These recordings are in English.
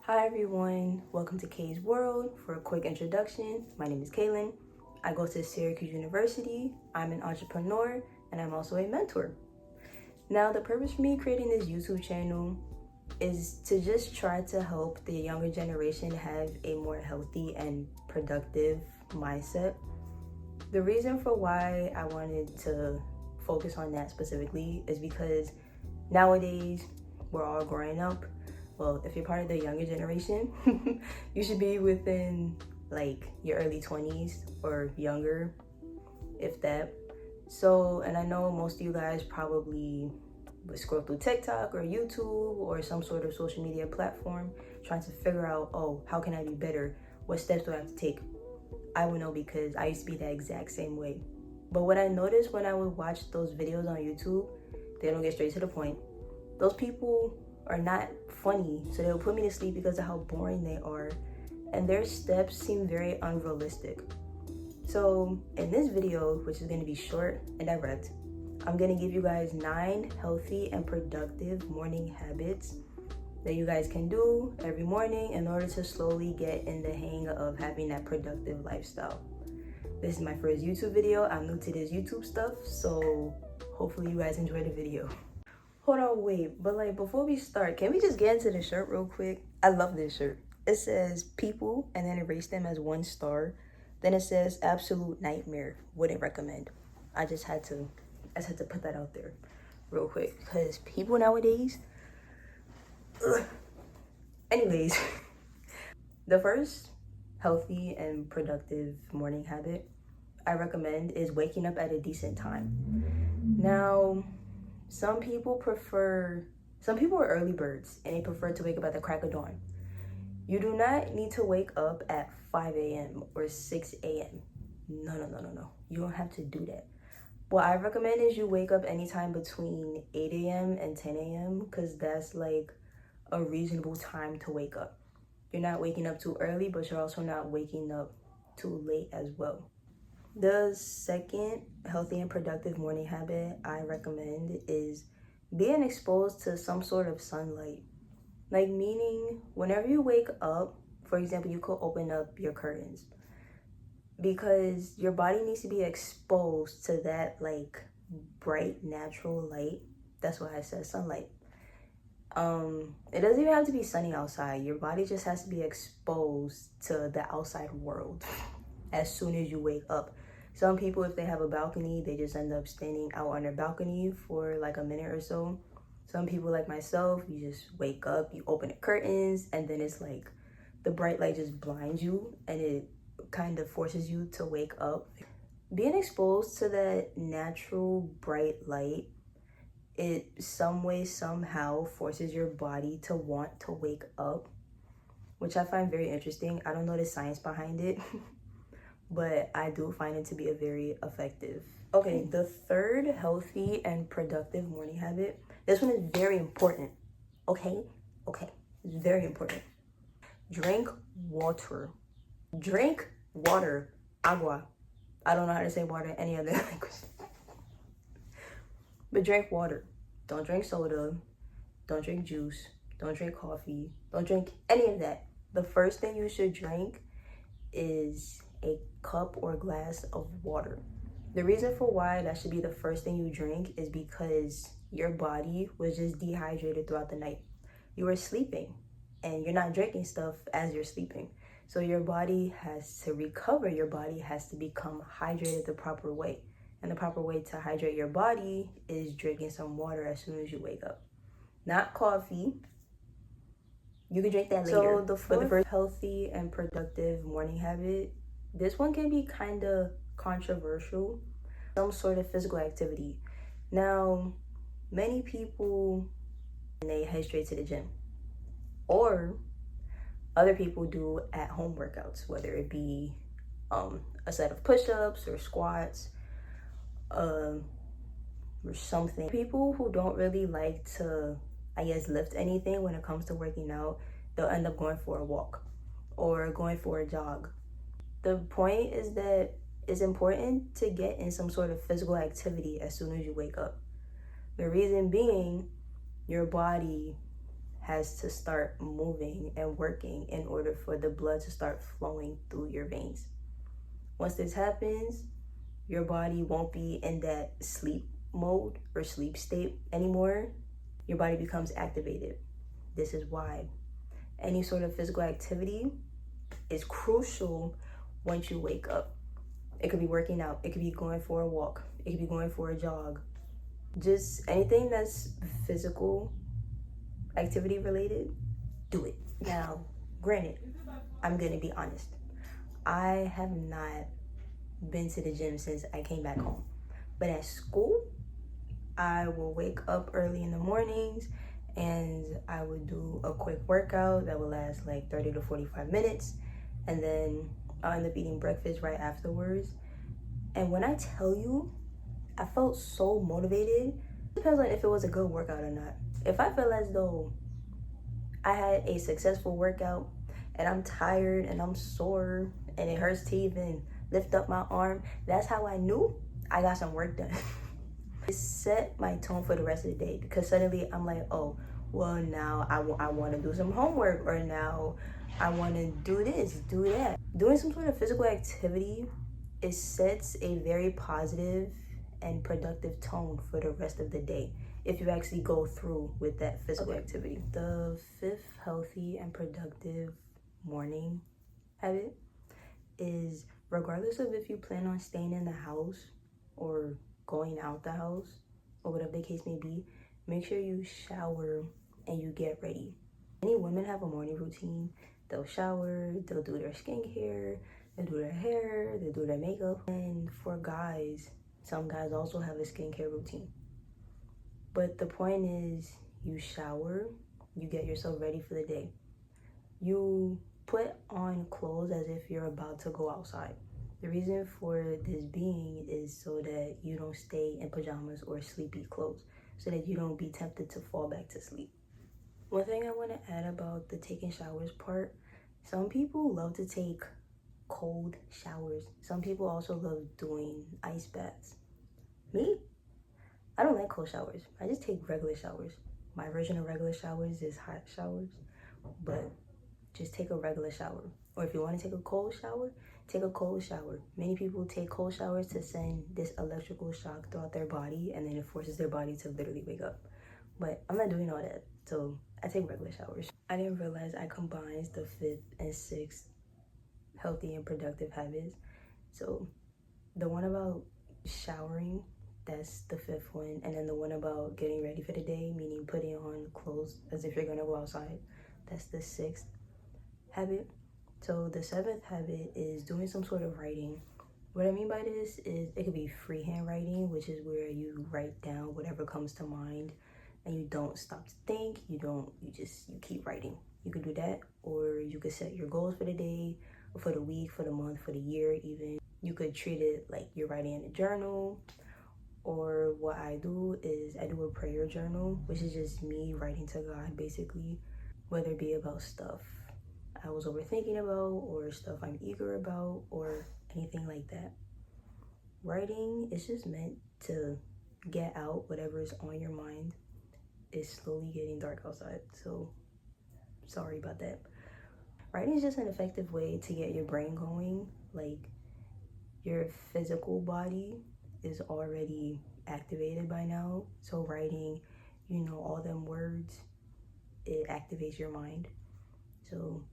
Hi everyone, welcome to Kay's World. For a quick introduction, my name is Kaylin. I go to Syracuse University, I'm an entrepreneur, and I'm also a mentor. Now, the purpose for me creating this YouTube channel is to just try to help the younger generation have a more healthy and productive mindset. The reason for why I wanted to focus on that specifically is because nowadays we're all growing up. Well, if you're part of the younger generation, you should be within like your early 20s or younger, if that. So, and I know most of you guys probably would scroll through TikTok or YouTube or some sort of social media platform trying to figure out, oh, how can I be better? What steps do I have to take? I would know because I used to be that exact same way. But what I noticed when I would watch those videos on YouTube, they don't get straight to the point. Those people are not funny, so they'll put me to sleep because of how boring they are, and their steps seem very unrealistic. So in this video, which is going to be short and direct, I'm going to give you guys 9 healthy and productive morning habits that you guys can do every morning in order to slowly get in the hang of having that productive lifestyle. This is my first YouTube video. I'm new to this YouTube stuff, so hopefully you guys enjoy the video. Hold on, wait, but like before we start, can we just get into the shirt real quick? I love this shirt. It says people and then it rates them as 1 star. Then it says absolute nightmare, wouldn't recommend. I just had to put that out there real quick because people nowadays, ugh. Anyways, the first healthy and productive morning habit I recommend is waking up at a decent time. Now, some people are early birds and they prefer to wake up at the crack of dawn. You do not need to wake up at 5 a.m. or 6 a.m. No. You don't have to do that. What I recommend is you wake up anytime between 8 a.m. and 10 a.m. because that's like a reasonable time to wake up. You're not waking up too early, but you're also not waking up too late as well. The second healthy and productive morning habit I recommend is being exposed to some sort of sunlight. Like, meaning whenever you wake up, for example, you could open up your curtains because your body needs to be exposed to that like bright natural light. That's why I said sunlight. It doesn't even have to be sunny outside. Your body just has to be exposed to the outside world as soon as you wake up. Some people, if they have a balcony, they just end up standing out on their balcony for like a minute or so. Some people like myself, you just wake up, you open the curtains, and then it's like the bright light just blinds you and it kind of forces you to wake up. Being exposed to that natural bright light, it some way, somehow forces your body to want to wake up, which I find very interesting. I don't know the science behind it, but I do find it to be a very effective. Okay, the third healthy and productive morning habit, this one is very important. Okay, it's very important. Drink water. Drink water. Agua. I don't know how to say water in any other language. But drink water. Don't drink soda. Don't drink juice. Don't drink coffee. Don't drink any of that. The first thing you should drink is a cup or glass of water. The reason for why that should be the first thing you drink is because your body was just dehydrated throughout the night. You were sleeping and you're not drinking stuff as you're sleeping. So your body has to recover. Your body has to become hydrated the proper way. And the proper way to hydrate your body is drinking some water as soon as you wake up. Not coffee. You can drink that later. So the first healthy and productive morning habit, this one can be kind of controversial. Some sort of physical activity. Now, many people, they head straight to the gym. Or other people do at-home workouts, whether it be a set of push-ups or squats, or something. People who don't really like to, I guess, lift anything when it comes to working out, they'll end up going for a walk or going for a jog. The point is that it's important to get in some sort of physical activity as soon as you wake up. The reason being, your body has to start moving and working in order for the blood to start flowing through your veins. Once this happens, your body won't be in that sleep mode or sleep state anymore. Your body becomes activated. This is why any sort of physical activity is crucial once you wake up. It could be working out, it could be going for a walk, it could be going for a jog. Just anything that's physical activity related, do it. Now, granted, I'm gonna be honest. I have not been to the gym since I came back home. But at school, I will wake up early in the mornings and I would do a quick workout that will last like 30 to 45 minutes. And then I'll end up eating breakfast right afterwards. And when I tell you, I felt so motivated. It depends on if it was a good workout or not. If I feel as though I had a successful workout and I'm tired and I'm sore and it hurts to even lift up my arm, that's how I knew I got some work done. It set my tone for the rest of the day, because suddenly I'm like, oh, well, now I want to do some homework, or now I want to do this, do that. Doing some sort of physical activity, it sets a very positive and productive tone for the rest of the day if you actually go through with that physical activity. The fifth healthy and productive morning habit is, regardless of if you plan on staying in the house or going out the house or whatever the case may be, make sure you shower and you get ready. Many women have a morning routine. They'll shower, they'll do their skincare, they'll do their hair, they'll do their makeup. And for guys, some guys also have a skincare routine. But the point is, you shower, you get yourself ready for the day. You put on clothes as if you're about to go outside. The reason for this being is so that you don't stay in pajamas or sleepy clothes, so that you don't be tempted to fall back to sleep. One thing I want to add about the taking showers part, some people love to take cold showers. Some people also love doing ice baths. Me, I don't like cold showers. I just take regular showers. My version of regular showers is hot showers, but just take a regular shower. Or if you want to take a cold shower, take a cold shower. Many people take cold showers to send this electrical shock throughout their body, and then it forces their body to literally wake up. But I'm not doing all that, so I take regular showers. I didn't realize I combined the fifth and sixth healthy and productive habits. So the one about showering, that's the fifth one. And then the one about getting ready for the day, meaning putting on clothes as if you're gonna go outside, that's the sixth habit. So the seventh habit is doing some sort of writing. What I mean by this is, it could be freehand writing, which is where you write down whatever comes to mind and you don't stop to think, you keep writing. You could do that, or you could set your goals for the day, or for the week, for the month, for the year even. You could treat it like you're writing in a journal, or what I do is I do a prayer journal, which is just me writing to God basically, whether it be about stuff I was overthinking about, or stuff I'm eager about, or anything like that. Writing is just meant to get out whatever is on your mind. It's slowly getting dark outside, so sorry about that. Writing is just an effective way to get your brain going. Like, your physical body is already activated by now, so writing, all them words, it activates your mind. So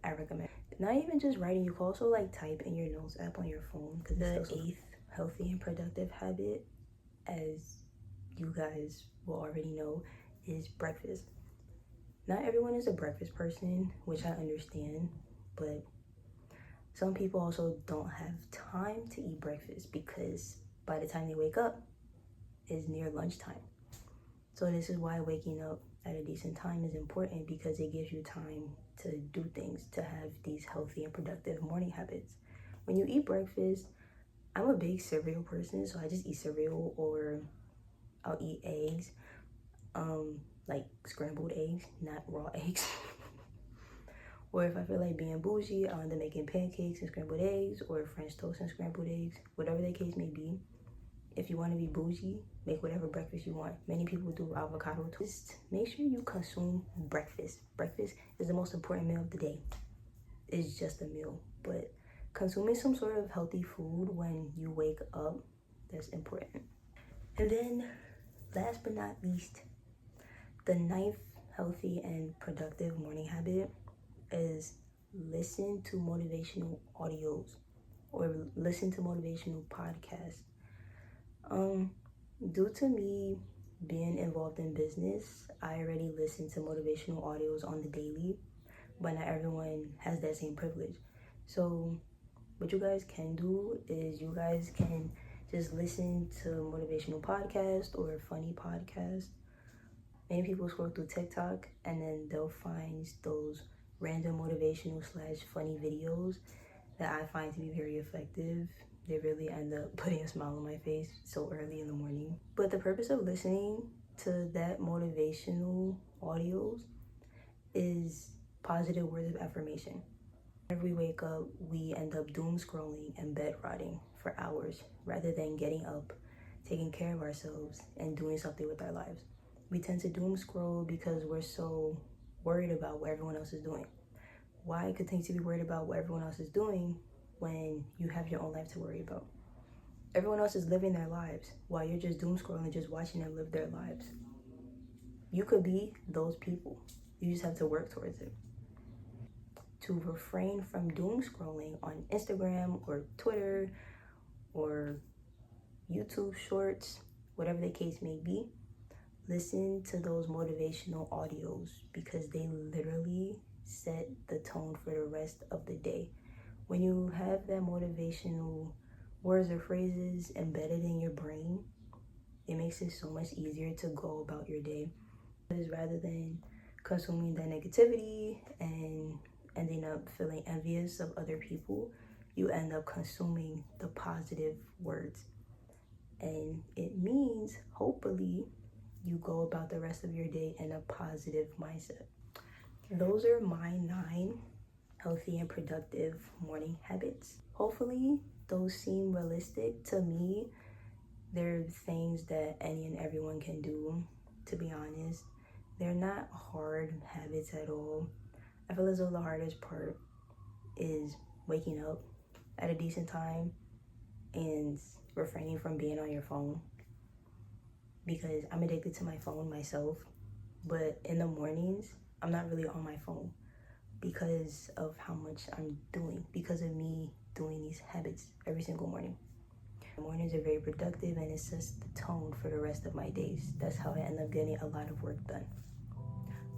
I recommend. Not even just writing, you can also type in your notes app on your phone. Because the eighth healthy and productive habit, as you guys will already know, is breakfast. Not everyone is a breakfast person, which I understand, but some people also don't have time to eat breakfast because by the time they wake up, it's near lunchtime. So this is why waking up at a decent time is important, because it gives you time to do things, to have these healthy and productive morning habits. When you eat breakfast, I'm a big cereal person, so I just eat cereal, or I'll eat eggs, like scrambled eggs, not raw eggs. Or if I feel like being bougie, I'll end up making pancakes and scrambled eggs, or French toast and scrambled eggs, whatever the case may be. if you want to be bougie, make whatever breakfast you want. Many people do avocado toast. Make sure you consume breakfast. Breakfast is the most important meal of the day. It's just a meal, but consuming some sort of healthy food when you wake up, that's important. And then last but not least, the ninth healthy and productive morning habit is listen to motivational audios or listen to motivational podcasts. Due to me being involved in business, I already listen to motivational audios on the daily, but not everyone has that same privilege. So what you guys can do is you guys can just listen to motivational podcasts or funny podcasts. Many people scroll through TikTok and then they'll find those random motivational / funny videos that I find to be very effective. They really end up putting a smile on my face so early in the morning. But the purpose of listening to that motivational audios is positive words of affirmation. Whenever we wake up, we end up doom scrolling and bed rotting for hours rather than getting up, taking care of ourselves, and doing something with our lives. We tend to doom scroll because we're so worried about what everyone else is doing. Why continue to be worried about what everyone else is doing when you have your own life to worry about? Everyone else is living their lives while you're just doom scrolling, just watching them live their lives. You could be those people. You just have to work towards it. To refrain from doom scrolling on Instagram or Twitter or YouTube shorts, whatever the case may be, listen to those motivational audios because they literally set the tone for the rest of the day. When you have that motivational words or phrases embedded in your brain, it makes it so much easier to go about your day. Because rather than consuming that negativity and ending up feeling envious of other people, you end up consuming the positive words. And it means, hopefully, you go about the rest of your day in a positive mindset. Those are my 9 healthy and productive morning habits. Hopefully, those seem realistic to me. They're things that any and everyone can do, to be honest. They're not hard habits at all. I feel as though the hardest part is waking up at a decent time and refraining from being on your phone, because I'm addicted to my phone myself. But in the mornings, I'm not really on my phone because of how much I'm doing, because of me doing these habits every single morning. Mornings are very productive and it sets the tone for the rest of my days. That's how I end up getting a lot of work done.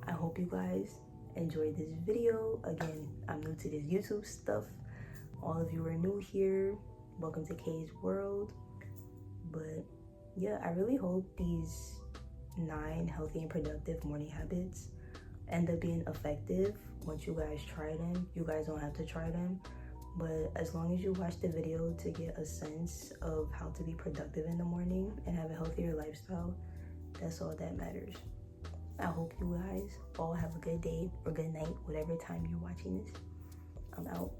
I hope you guys enjoyed this video. Again, I'm new to this YouTube stuff. All of you are new here. Welcome to Kay's World. But yeah, I really hope these 9 healthy and productive morning habits end up being effective once you guys try them. You guys don't have to try them, but as long as you watch the video to get a sense of how to be productive in the morning and have a healthier lifestyle, that's all that matters. I hope you guys all have a good day or good night, whatever time you're watching this. I'm out.